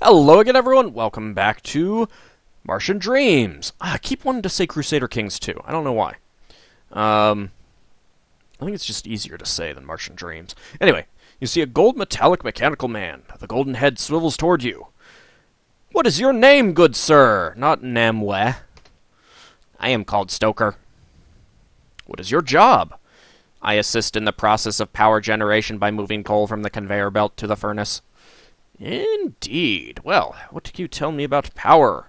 Hello again, everyone. Welcome back to Martian Dreams. I keep wanting to say Crusader Kings 2. I don't know why. I think it's just easier to say than Martian Dreams. Anyway, you see a gold metallic mechanical man. The golden head swivels toward you. What is your name, good sir? Not Namwe. I am called Stoker. What is your job? I assist in the process of power generation by moving coal from the conveyor belt to the furnace. Indeed. Well, what can you tell me about power?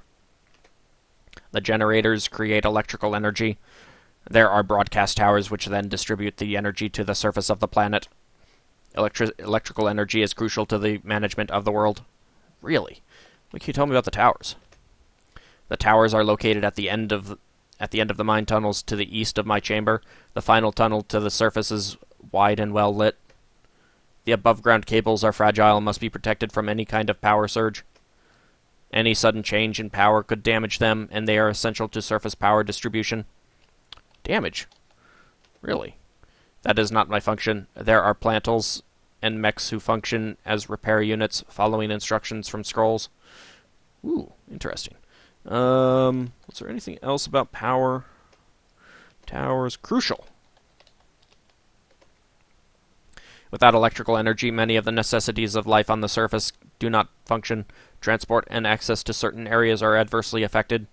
The generators create electrical energy. There are broadcast towers which then distribute the energy to the surface of the planet. Electrical energy is crucial to the management of the world. Really? What can you tell me about the towers? The towers are located at the end of the mine tunnels to the east of my chamber. The final tunnel to the surface is wide and well lit. The above-ground cables are fragile and must be protected from any kind of power surge. Any sudden change in power could damage them, and they are essential to surface power distribution. Damage? Really? That is not my function. There are plantals and mechs who function as repair units, following instructions from scrolls. Ooh, interesting. Was there anything else about power? Towers, crucial. Without electrical energy, many of the necessities of life on the surface do not function. Transport and access to certain areas are adversely affected.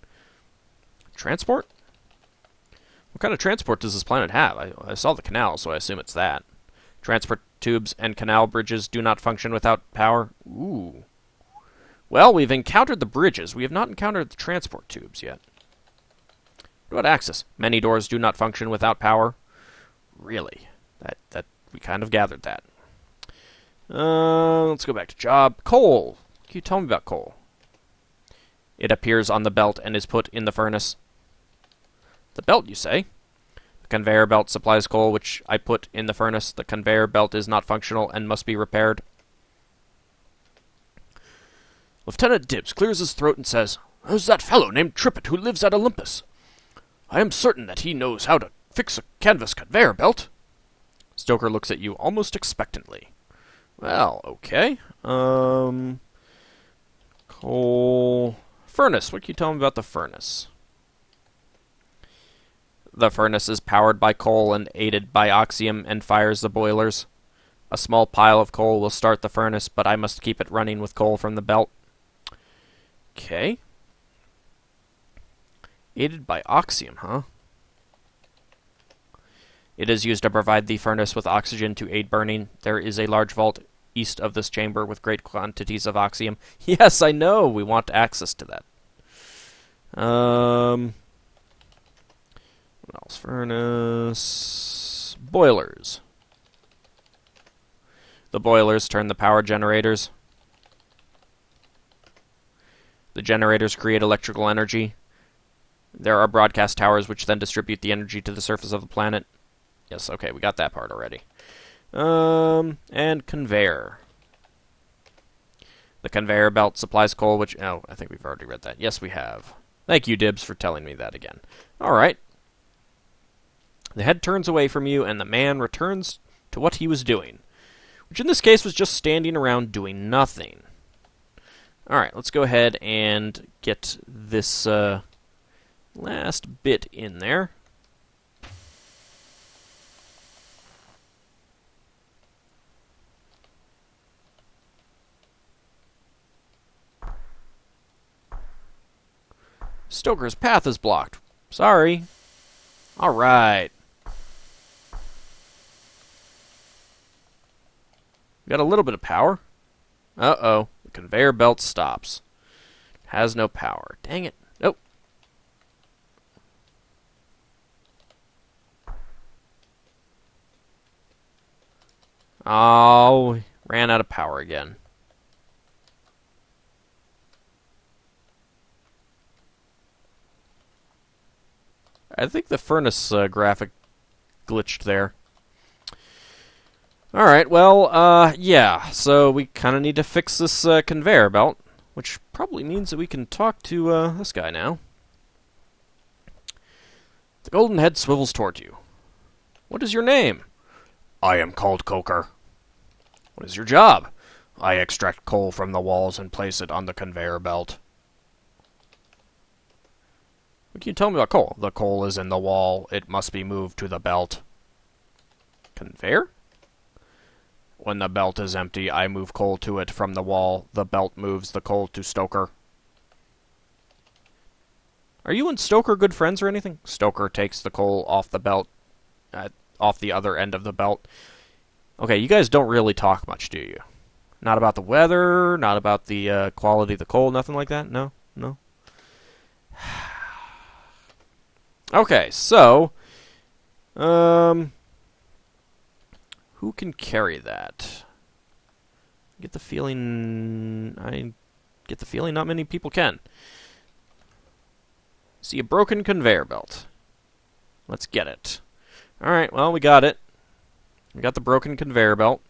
Transport? What kind of transport does this planet have? I saw the canal, so I assume it's that. Transport tubes and canal bridges do not function without power. Ooh. Well, we've encountered the bridges. We have not encountered the transport tubes yet. What about access? Many doors do not function without power. Really? That we kind of gathered that. Let's go back to job. Coal. Can you tell me about coal? It appears on the belt and is put in the furnace. The belt, you say? The conveyor belt supplies coal, which I put in the furnace. The conveyor belt is not functional and must be repaired. Lieutenant Dibbs clears his throat and says, "Who's that fellow named Trippett who lives at Olympus? I am certain that he knows how to fix a canvas conveyor belt." Stoker looks at you almost expectantly. Well, okay. Coal... Furnace. What can you tell me about the furnace? The furnace is powered by coal and aided by oxium and fires the boilers. A small pile of coal will start the furnace, but I must keep it running with coal from the belt. Okay. Aided by oxium, huh? It is used to provide the furnace with oxygen to aid burning. There is a large vault east of this chamber with great quantities of oxium. Yes, I know. We want access to that. What else? Furnace. Boilers. The boilers turn the power generators. The generators create electrical energy. There are broadcast towers which then distribute the energy to the surface of the planet. Yes, okay, we got that part already. And conveyor. The conveyor belt supplies coal, which... Oh, I think we've already read that. Yes, we have. Thank you, Dibbs, for telling me that again. Alright. The head turns away from you, and the man returns to what he was doing. Which in this case was just standing around doing nothing. Alright, let's go ahead and get this last bit in there. Stoker's path is blocked. Sorry. Alright. We got a little bit of power. Uh-oh. The conveyor belt stops. Has no power. Dang it. Nope. Oh, ran out of power again. I think the furnace graphic glitched there. Alright, well, yeah, so we kind of need to fix this conveyor belt, which probably means that we can talk to this guy now. The golden head swivels toward you. What is your name? I am called Coker. What is your job? I extract coal from the walls and place it on the conveyor belt. What can you tell me about coal? The coal is in the wall. It must be moved to the belt. Conveyor? When the belt is empty, I move coal to it from the wall. The belt moves the coal to Stoker. Are you and Stoker good friends or anything? Stoker takes the coal off the belt, off the other end of the belt. Okay, you guys don't really talk much, do you? Not about the weather, not about the quality of the coal, nothing like that? No? No? Okay, so... who can carry that? I get the feeling not many people can. See a broken conveyor belt. Let's get it. Alright, well, we got it. We got the broken conveyor belt.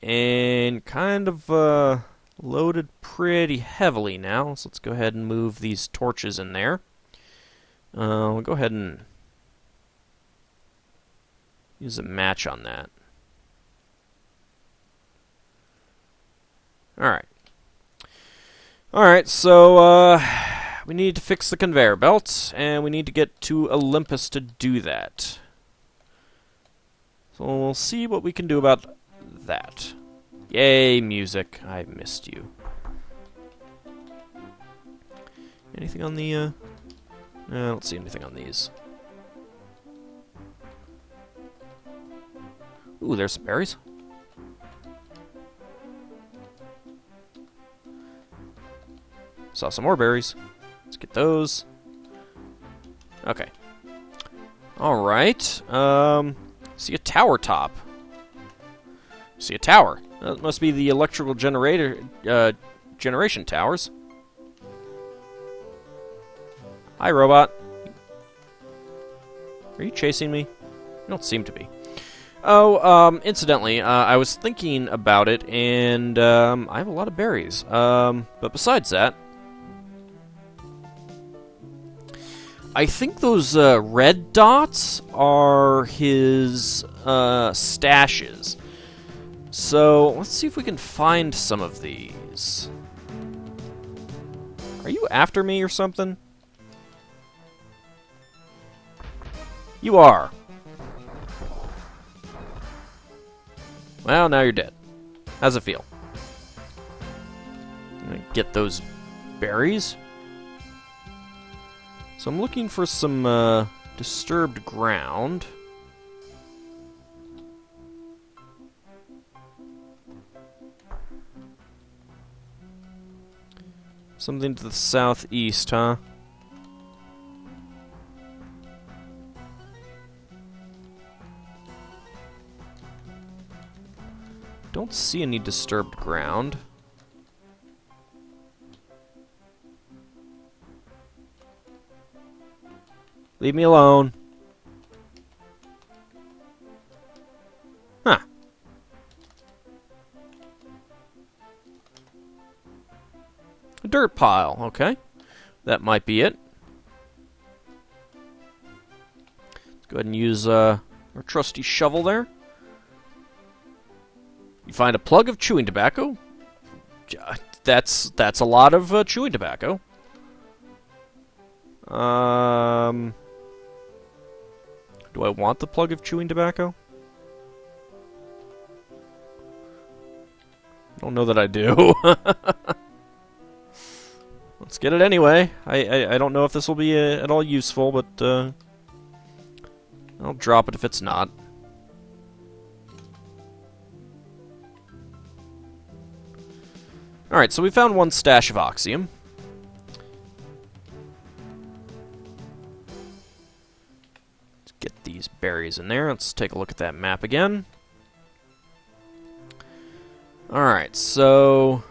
And kind of loaded pretty heavily now. So let's go ahead and move these torches in there. We'll go ahead and use a match on that. Alright. Alright, so we need to fix the conveyor belt, and we need to get to Olympus to do that. So we'll see what we can do about that. Yay, music. I missed you. Anything on the, no, I don't see anything on these. Ooh, there's some berries. Saw some more berries. Let's get those. Okay. Alright. See a tower top. See a tower. That must be the electrical generation towers. Hi, robot. Are you chasing me? You don't seem to be. Oh, incidentally, I was thinking about it, and I have a lot of berries. But besides that, I think those red dots are his stashes. So let's see if we can find some of these. Are you after me or something? You are. Well, now you're dead. How's it feel? I'm gonna get those berries. So I'm looking for some disturbed ground. Something to the southeast, huh? Don't see any disturbed ground. Leave me alone. Huh. A dirt pile, okay. That might be it. Let's go ahead and use our trusty shovel there. You find a plug of chewing tobacco. That's a lot of chewing tobacco. Do I want the plug of chewing tobacco? I don't know that I do. Let's get it anyway. I don't know if this will be at all useful, but I'll drop it if it's not. Alright, so we found one stash of oxium. Let's get these berries in there. Let's take a look at that map again. Alright, so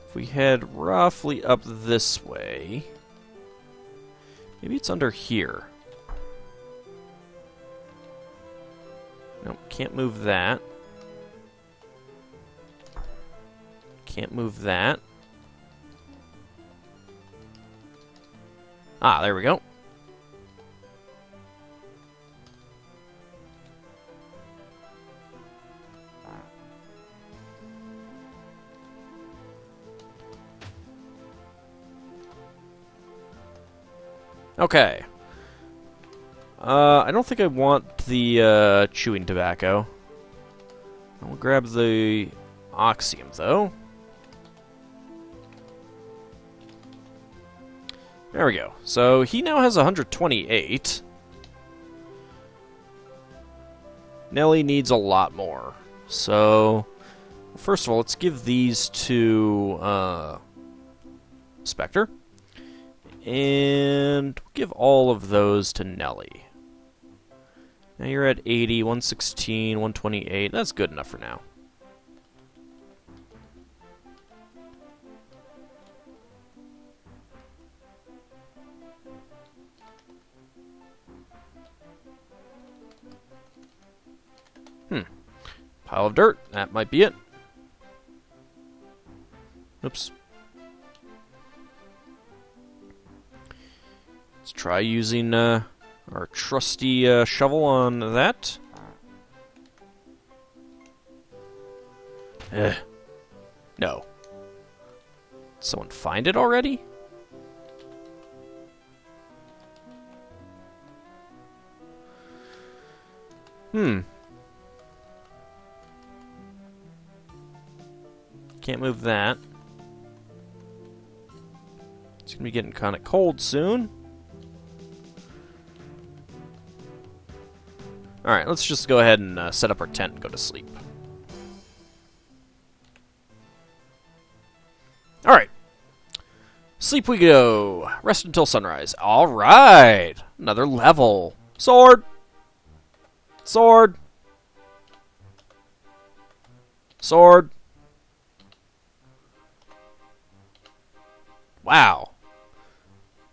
if we head roughly up this way, maybe it's under here. Nope, can't move that. Can't move that. Ah, there we go. Okay. I don't think I want the chewing tobacco. I'll grab the oxium, though. There we go. So he now has 128. Nelly needs a lot more. So, first of all, let's give these to Spectre. And give all of those to Nelly. Now you're at 80, 116, 128. That's good enough for now. Pile of dirt. That might be it. Oops. Let's try using our trusty shovel on that. No. Did someone find it already? Can't move that. It's gonna be getting kind of cold soon. Alright, let's just go ahead and set up our tent and go to sleep. Alright. Sleep we go. Rest until sunrise. Alright. Another level. Sword. Sword. Sword. Wow.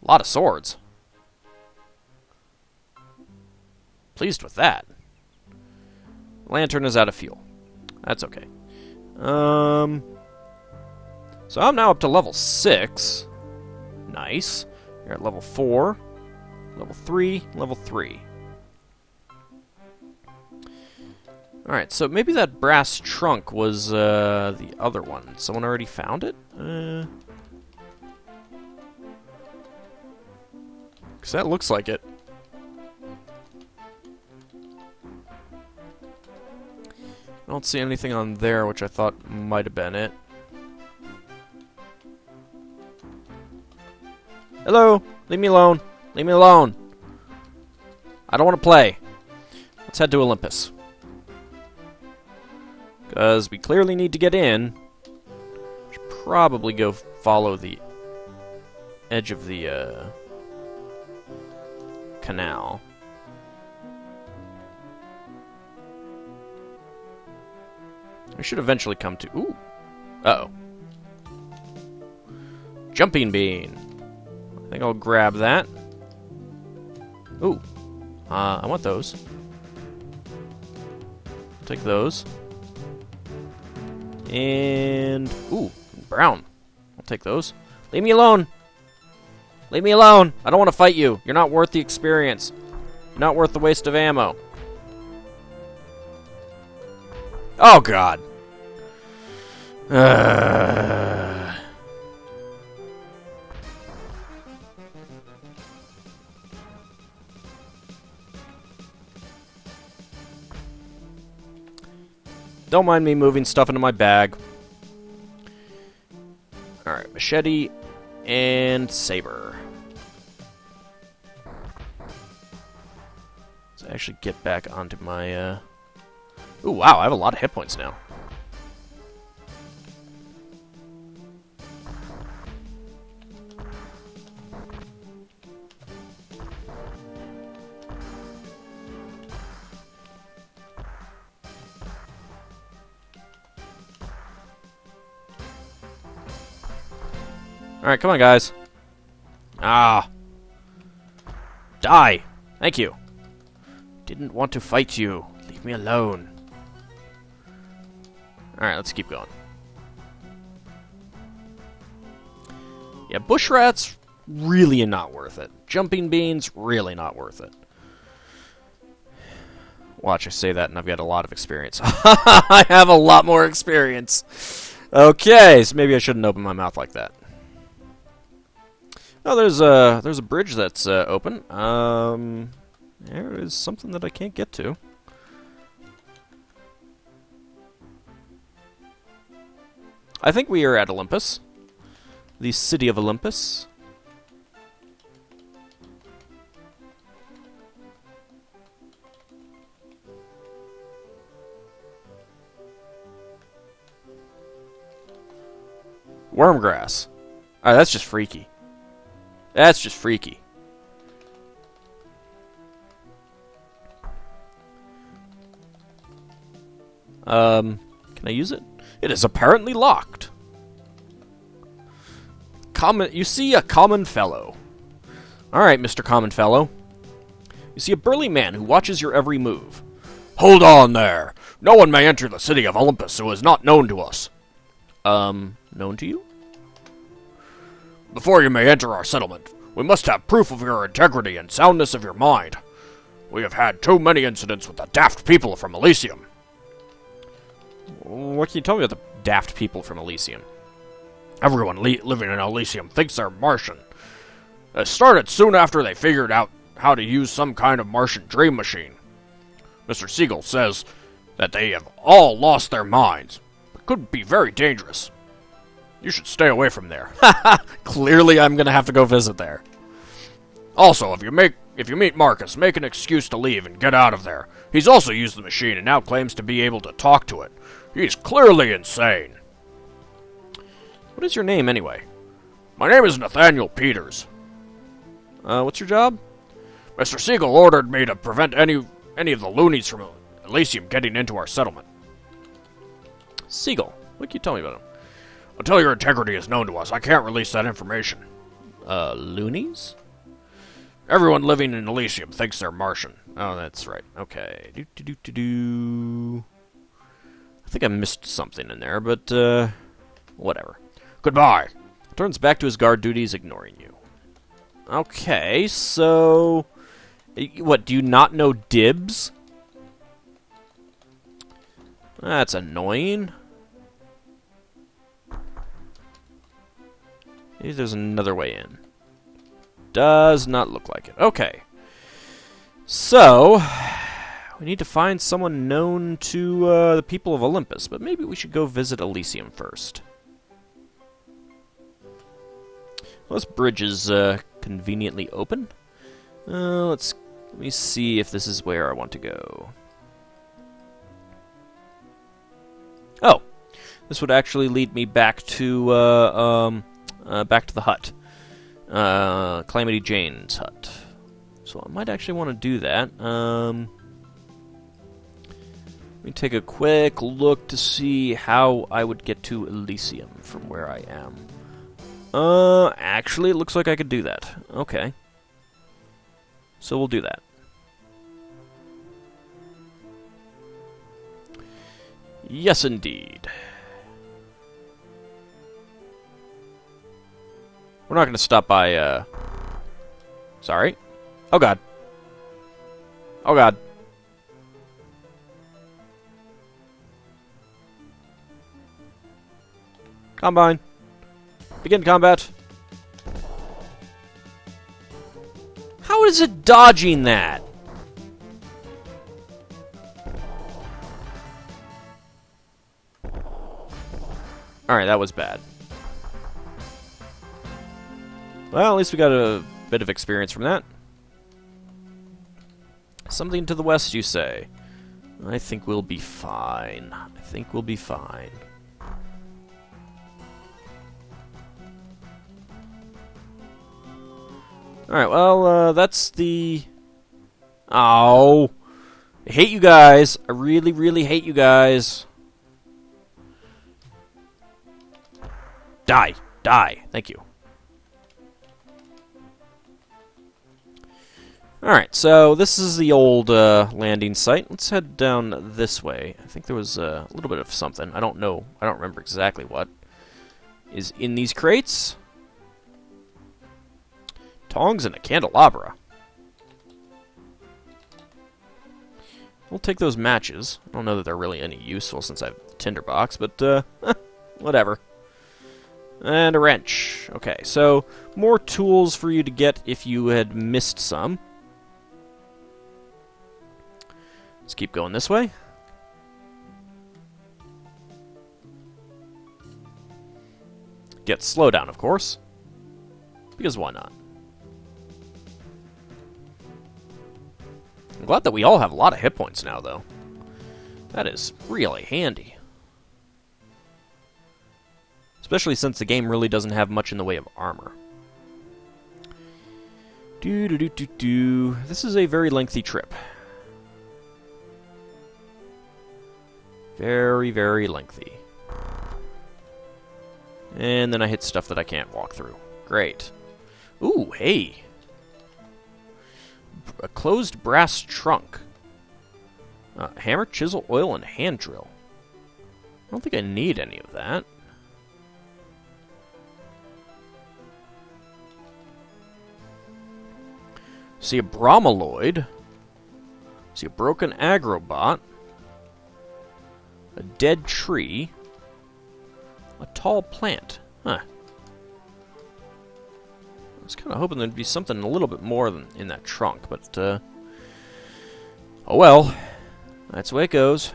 A lot of swords. Pleased with that. Lantern is out of fuel. That's okay. So I'm now up to level 6. Nice. You're at level 4. Level 3. Level 3. Alright, so maybe that brass trunk was the other one. Someone already found it? Because that looks like it. I don't see anything on there, which I thought might have been it. Hello! Leave me alone! Leave me alone! I don't want to play. Let's head to Olympus. Because we clearly need to get in. Should probably go follow the edge of the canal. We should eventually come to... Ooh! Uh-oh. Jumping bean. I think I'll grab that. Ooh. I want those. Take those. And... Ooh, brown. I'll take those. Leave me alone! Leave me alone! I don't want to fight you. You're not worth the experience. You're not worth the waste of ammo. Oh, God. Don't mind me moving stuff into my bag. Alright, machete and saber. Let's actually get back onto my... Ooh, wow, I have a lot of hit points now. Alright, come on, guys. Ah. Die. Thank you. Didn't want to fight you. Leave me alone. Alright, let's keep going. Yeah, bush rats, really not worth it. Jumping beans, really not worth it. Watch, I say that and I've got a lot of experience. I have a lot more experience. Okay, so maybe I shouldn't open my mouth like that. Oh, there's a bridge that's open. There is something that I can't get to. I think we are at Olympus. The city of Olympus. Wormgrass. Alright, that's just freaky. That's just freaky. Can I use it? It is apparently locked. You see a common fellow. Alright, Mr. Common Fellow. You see a burly man who watches your every move. Hold on there. No one may enter the city of Olympus who is not known to us. Known to you? Before you may enter our settlement, we must have proof of your integrity and soundness of your mind. We have had too many incidents with the daft people from Elysium. What can you tell me about the daft people from Elysium? Everyone living in Elysium thinks they're Martian. It started soon after they figured out how to use some kind of Martian dream machine. Mr. Siegel says that they have all lost their minds. It could be very dangerous. You should stay away from there. Clearly I'm gonna have to go visit there. Also, if you meet Marcus, make an excuse to leave and get out of there. He's also used the machine and now claims to be able to talk to it. He's clearly insane. What is your name, anyway? My name is Nathaniel Peters. What's your job? Mr. Siegel ordered me to prevent any of the loonies from Elysium getting into our settlement. Siegel? What can you tell me about him? Until your integrity is known to us, I can't release that information. Loonies? Everyone living in Elysium thinks they're Martian. Oh, that's right. Okay. I think I missed something in there, but, whatever. Goodbye. Turns back to his guard duties, ignoring you. Okay, so... What, do you not know dibs? That's annoying. Maybe there's another way in. Does not look like it. Okay. So, we need to find someone known to the people of Olympus, but maybe we should go visit Elysium first. Well, this bridge is conveniently open. Let me see if this is where I want to go. Oh, this would actually lead me back to the hut, Calamity Jane's hut. So I might actually want to do that. Let me take a quick look to see how I would get to Elysium from where I am. Actually, it looks like I could do that. Okay. So we'll do that. Yes, indeed. We're not going to stop by, Sorry. Oh, God. Oh, God. Combine. Begin combat. How is it dodging that? Alright, that was bad. Well, at least we got a bit of experience from that. Something to the west, you say? I think we'll be fine. I think we'll be fine. Alright, well, that's the... Oh! I hate you guys. I really, really hate you guys. Die. Die. Thank you. Alright, so this is the old landing site. Let's head down this way. I think there was a little bit of something. I don't know. I don't remember exactly what is in these crates. Tongs and a candelabra. We'll take those matches. I don't know that they're really any useful since I have the tinderbox, but whatever. And a wrench. Okay, so more tools for you to get if you had missed some. Let's keep going this way. Get slowdown, of course. Because why not? I'm glad that we all have a lot of hit points now, though. That is really handy. Especially since the game really doesn't have much in the way of armor. This is a very lengthy trip. Very, very lengthy. And then I hit stuff that I can't walk through. Great. Ooh, hey. A closed brass trunk. Hammer, chisel, oil, and hand drill. I don't think I need any of that. See a bromaloid. See a broken agrobot. A dead tree. A tall plant. Huh. I was kind of hoping there'd be something a little bit more than in that trunk, but, oh well. That's the way it goes.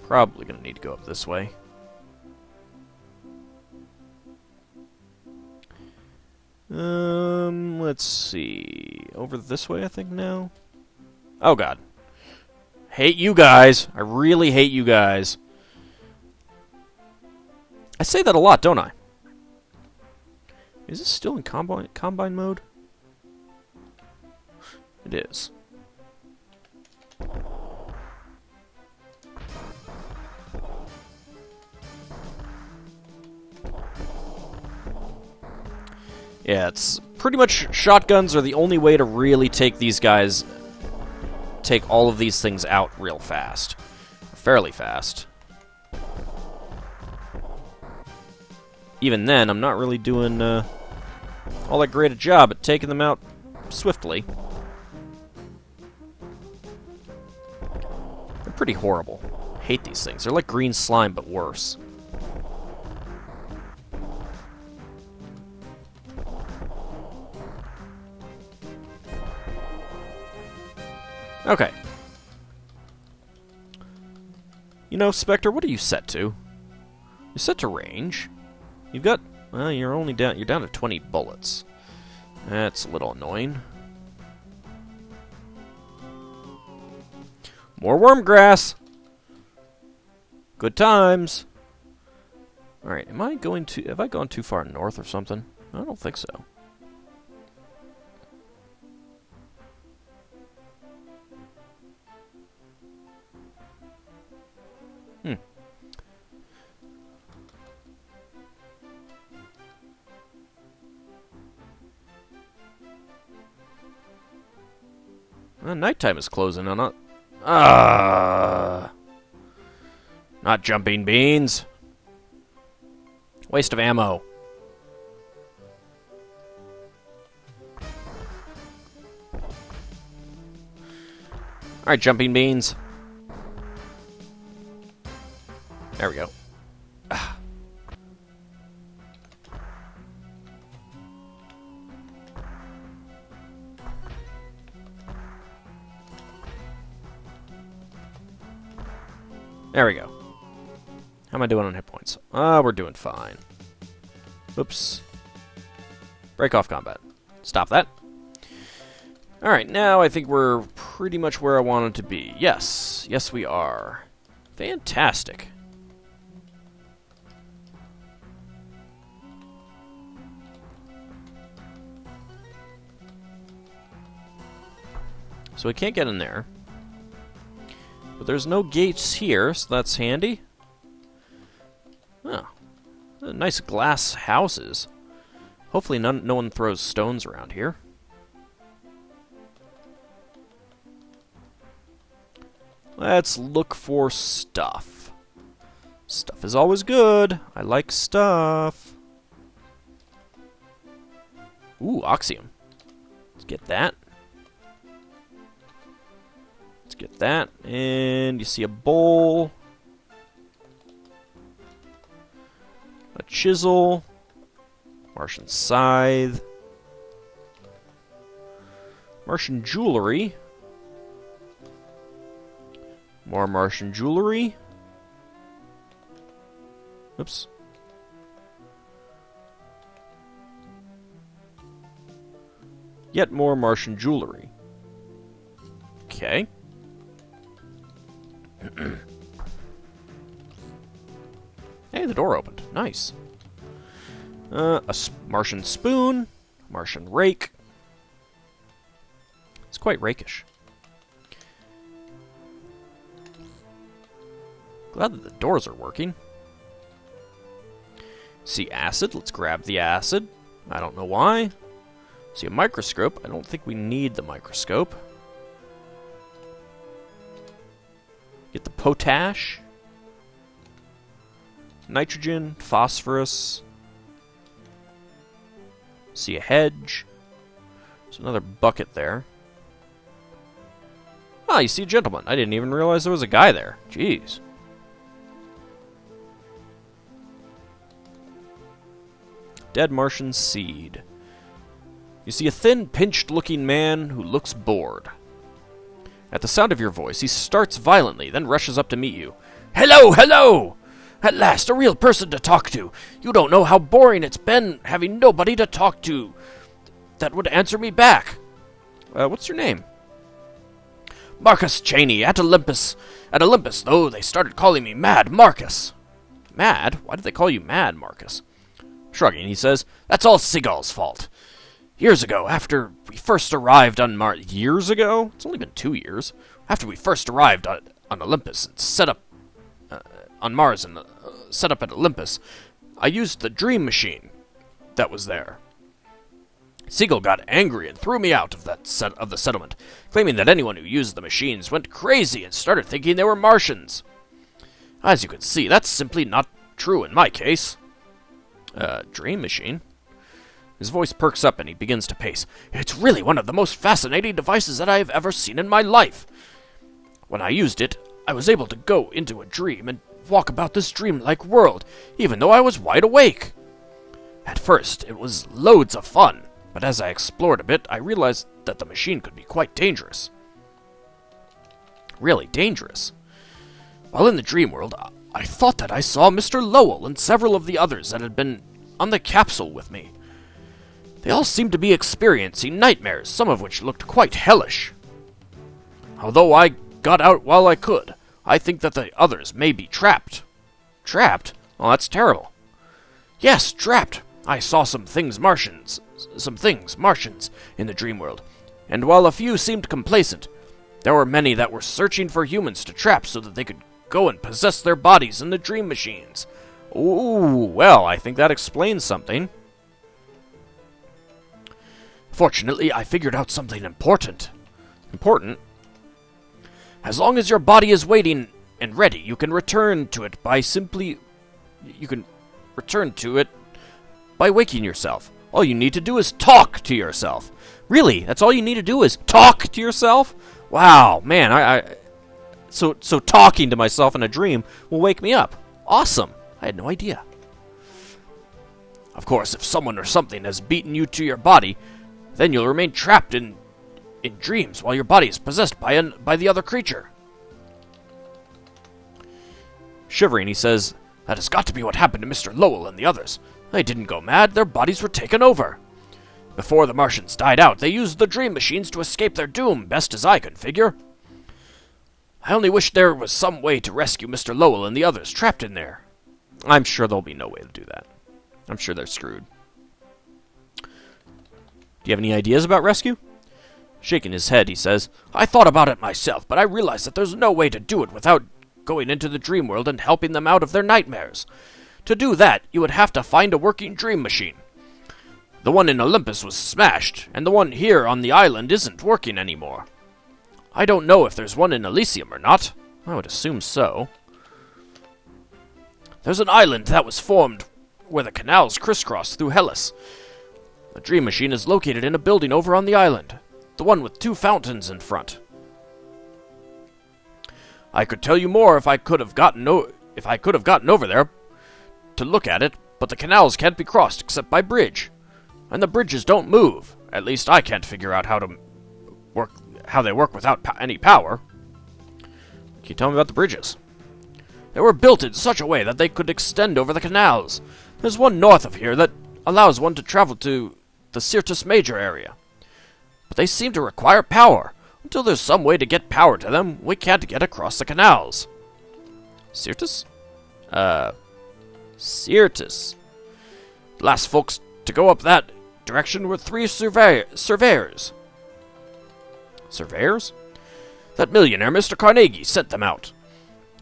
Probably gonna need to go up this way. Let's see. Over this way, I think, now? Oh, God. Hate you guys. I really hate you guys. I say that a lot, don't I? Is this still in combine mode? It is. Yeah, it's pretty much shotguns are the only way to really take these guys, take all of these things out real fast. Fairly fast. Even then, I'm not really doing all that great a job at taking them out swiftly. They're pretty horrible. Hate these things. They're like green slime, but worse. Okay. You know, Spectre, what are you set to? You're set to range. You've got... Well, you're only down... You're down to 20 bullets. That's a little annoying. More worm grass! Good times! Alright, am I going to... Have I gone too far north or something? I don't think so. Nighttime is closing on it. Not jumping beans. Waste of ammo. Alright, jumping beans. There we go. There we go. How am I doing on hit points? We're doing fine. Oops. Break off combat. Stop that. Alright, now I think we're pretty much where I wanted to be. Yes. Yes, we are. Fantastic. So we can't get in there. But there's no gates here, so that's handy. Oh. Nice glass houses. Hopefully no one throws stones around here. Let's look for stuff. Stuff is always good. I like stuff. Ooh, Oxium. Let's get that. Get that. And you see a bowl. A chisel. Martian scythe. Martian jewelry. More Martian jewelry. Oops. Yet more Martian jewelry. Okay. Hey, the door opened. Nice. Martian spoon. Martian rake. It's quite rakish. Glad that the doors are working. See acid. Let's grab the acid. I don't know why. See a microscope. I don't think we need the microscope. Get the potash. Nitrogen. Phosphorus. See a hedge. There's another bucket there. Ah, you see a gentleman. I didn't even realize there was a guy there. Jeez. Dead Martian seed. You see a thin, pinched-looking man who looks bored. At the sound of your voice, he starts violently, then rushes up to meet you. Hello, hello! At last, a real person to talk to. You don't know how boring it's been having nobody to talk to that would answer me back. What's your name? Marcus Cheney, at Olympus. At Olympus, though, they started calling me Mad Marcus. Mad? Why did they call you Mad Marcus? Shrugging, he says, that's all Seagull's fault. Years ago, after we first arrived on Mars... Years ago? It's only been 2 years. After we first arrived on Olympus and set up... on Mars and set up at Olympus, I used the dream machine that was there. Seagull got angry and threw me out of the settlement, claiming that anyone who used the machines went crazy and started thinking they were Martians. As you can see, that's simply not true in my case. Dream machine? His voice perks up and he begins to pace. It's really one of the most fascinating devices that I have ever seen in my life. When I used it, I was able to go into a dream and walk about this dreamlike world, even though I was wide awake. At first, it was loads of fun, but as I explored a bit, I realized that the machine could be quite dangerous. Really dangerous. While in the dream world, I thought that I saw Mr. Lowell and several of the others that had been on the capsule with me. They all seemed to be experiencing nightmares, some of which looked quite hellish. Although I got out while I could, I think that the others may be trapped. Trapped? Oh, that's terrible. Yes, trapped. I saw some things Martians in the dream world, and while a few seemed complacent, there were many that were searching for humans to trap so that they could go and possess their bodies in the dream machines. Ooh, well, I think that explains something. Fortunately, I figured out something important. Important? As long as your body is waiting and ready, you can return to it by waking yourself. All you need to do is talk to yourself. Really? That's all you need to do is talk to yourself? Wow, man, So talking to myself in a dream will wake me up. Awesome. I had no idea. Of course, if someone or something has beaten you to your body, then you'll remain trapped in dreams while your body is possessed by the other creature. Shivering, he says, that has got to be what happened to Mr. Lowell and the others. They didn't go mad, their bodies were taken over. Before the Martians died out, they used the dream machines to escape their doom, best as I can figure. I only wish there was some way to rescue Mr. Lowell and the others trapped in there. I'm sure there'll be no way to do that. I'm sure they're screwed. Do you have any ideas about rescue? Shaking his head, he says, I thought about it myself, but I realized that there's no way to do it without going into the dream world and helping them out of their nightmares. To do that, you would have to find a working dream machine. The one in Olympus was smashed, and the one here on the island isn't working anymore. I don't know if there's one in Elysium or not. I would assume so. There's an island that was formed where the canals crisscross through Hellas. The dream machine is located in a building over on the island, the one with 2 fountains in front. I could tell you more if I could have gotten over there to look at it, but the canals can't be crossed except by bridge. And the bridges don't move. At least I can't figure out how they work without any power. Can you tell me about the bridges? They were built in such a way that they could extend over the canals. There's one north of here that allows one to travel to the Syrtis Major area. But they seem to require power. Until there's some way to get power to them, we can't get across the canals. Syrtis? Syrtis. The last folks to go up that direction were 3 surveyors. Surveyors? That millionaire, Mr. Carnegie, sent them out.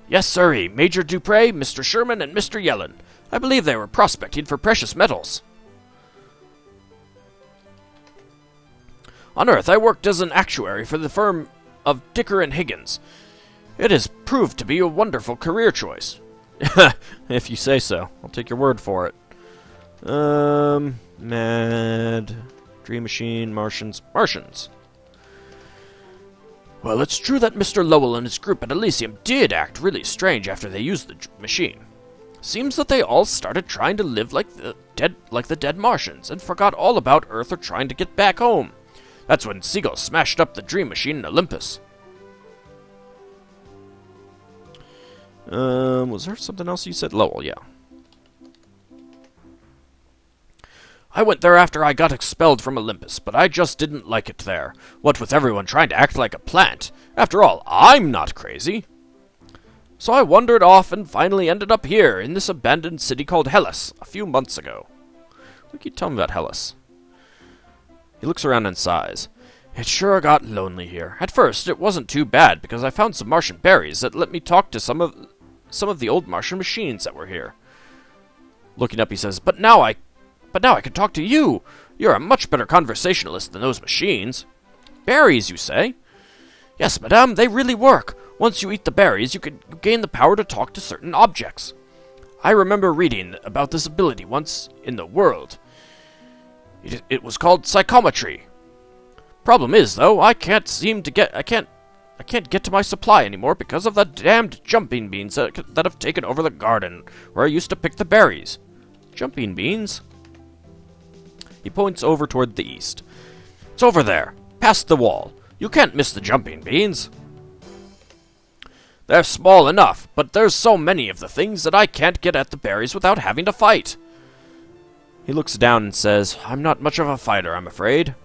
Yes, sirree, Major Dupre, Mr. Sherman, and Mr. Yellen. I believe they were prospecting for precious metals. On Earth, I worked as an actuary for the firm of Dicker and Higgins. It has proved to be a wonderful career choice. If you say so. I'll take your word for it. Mad... Dream Machine, Martians. Martians! Well, it's true that Mr. Lowell and his group at Elysium did act really strange after they used the machine. Seems that they all started trying to live like the dead Martians, and forgot all about Earth or trying to get back home. That's when Siegel smashed up the Dream Machine in Olympus. Was there something else you said? Lowell, yeah. I went there after I got expelled from Olympus, but I just didn't like it there. What with everyone trying to act like a plant. After all, I'm not crazy. So I wandered off and finally ended up here, in this abandoned city called Hellas, a few months ago. What can you tell me about Hellas? He looks around and sighs. It sure got lonely here. At first, it wasn't too bad, because I found some Martian berries that let me talk to some of the old Martian machines that were here. Looking up, he says, But now I can talk to you. You're a much better conversationalist than those machines. Berries, you say? Yes, madame, they really work. Once you eat the berries, you can gain the power to talk to certain objects. I remember reading about this ability once in the world. It was called psychometry. Problem is, though, I can't get to my supply anymore because of the damned jumping beans that have taken over the garden where I used to pick the berries. Jumping beans? He points over toward the east. It's over there, past the wall. You can't miss the jumping beans. They're small enough, but there's so many of the things that I can't get at the berries without having to fight. He looks down and says, I'm not much of a fighter, I'm afraid.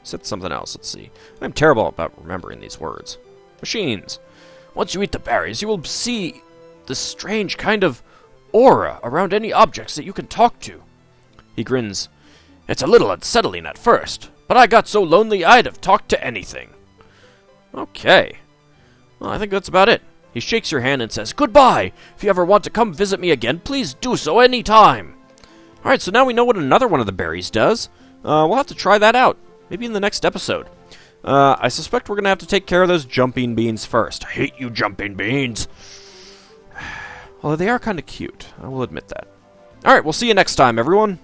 Said something else, let's see. I'm terrible about remembering these words. Machines. Once you eat the berries, you will see this strange kind of aura around any objects that you can talk to. He grins. It's a little unsettling at first, but I got so lonely I'd have talked to anything. Okay. Well, I think that's about it. He shakes your hand and says, Goodbye! If you ever want to come visit me again, please do so any time. Alright, so now we know what another one of the berries does. We'll have to try that out. Maybe in the next episode. I suspect we're going to have to take care of those jumping beans first. I hate you, jumping beans. Although they are kind of cute. I will admit that. Alright, we'll see you next time, everyone.